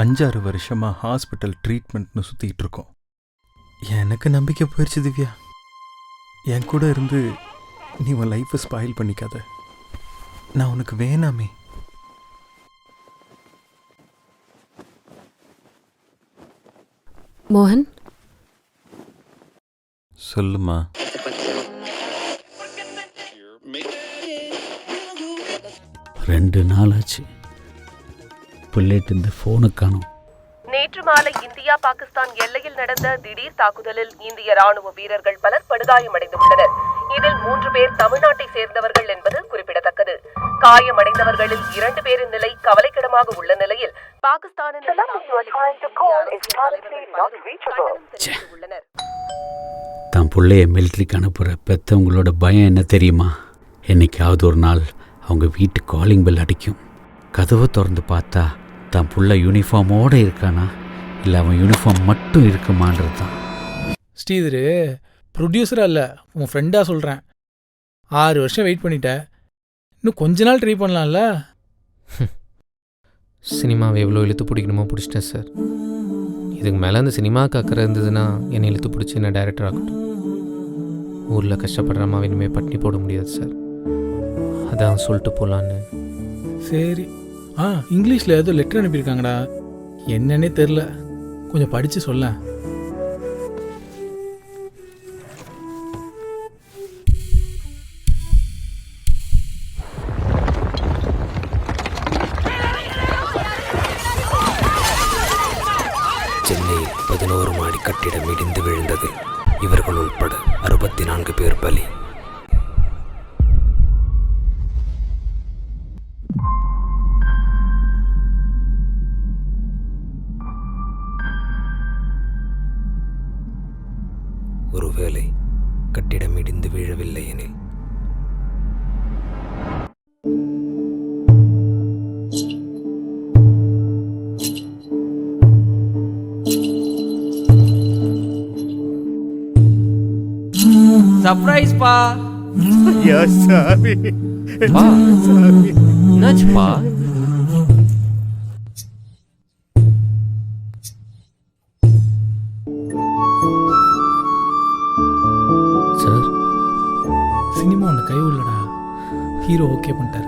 5-6 வருஷமா ஹாஸ்பிட்டல் ட்ரீட்மெண்ட்னு சுத்திட்டு இருக்கோம். எனக்கு நம்பிக்கை போயிடுச்சு திவ்யா. என் கூட இருந்து நீ உன் லைஃப்பை ஸ்பாயில் பண்ணிக்காத. நான் உனக்கு வேணாமே. மோகன், சொல்லுமா. 2 நாள் ஆச்சு. புல்லட் இந்த ஃபோனை காணோம். நேற்று மாலை இந்தியா பாகிஸ்தான் எல்லையில் நடந்த திடீர் தாக்குதலில் இந்திய ராணுவ வீரர்கள் பலர் படுகாயமடைந்துள்ளனர். இதில் 3 பேர் தமிழ்நாட்டை சேர்ந்தவர்கள் என்பது குறிப்பிடத்தக்கது. காயமடைந்தவர்களில் 2 பேரின் நிலை கவலைக்கிடமாக உள்ள நிலையில் பாகிஸ்தானின் தான் பிள்ளைய மிலிட்ரிக்கு அனுப்புகிற பெற்றவங்களோட பயம் என்ன தெரியுமா? என்னைக்காவது ஒரு நாள் அவங்க வீட்டு காலிங் பெல் அடிக்கும். கதவை திறந்து பார்த்தா தான் புள்ள யூனிஃபார்மோடு இருக்கானா இல்லை அவன் யூனிஃபார்ம் மட்டும் இருக்குமான்றது தான். ஸ்ரீதரு, ப்ரொடியூசராக இல்லை, உன் ஃப்ரெண்டாக சொல்கிறேன். 6 வருஷம் வெயிட் பண்ணிட்ட, இன்னும் கொஞ்ச நாள் ட்ரை பண்ணலாம்ல. சினிமாவை எவ்வளோ இழுத்து பிடிக்கணுமோ பிடிச்சிட்டேன் சார். இதுக்கு மேலே அந்த சினிமாவுக்கு அக்கறை இருந்ததுன்னா என்னை இழுத்து பிடிச்சி என்ன டைரக்டர் ஆகட்டும். ஊரில் கஷ்டப்படுற அம்மாவை இனிமேல் பட்டினி போட முடியாது சார். அதான் சொல்லிட்டு போகலான்னு. சரி. இங்கிலீஷில் ஏதோ லெட்டர் அனுப்பியிருக்காங்கடா, என்னன்னே தெரில, கொஞ்சம் படித்து சொல்ல. சென்னையில் 11 மாடி கட்டிடம் இடிந்து விழுந்தது. இவர்கள் உட்பட 64 பேர் பலி. ஒருவேளை கட்டிடம் இடிந்து வீழவில்லை எனில் சர்ப்ரைஸ் பா. சாமி பா என்னாச்சுப்பா? சினிமா ஒன்று கை உள்ளடா. ஹீரோ ஓகே பண்ணிட்டாரு.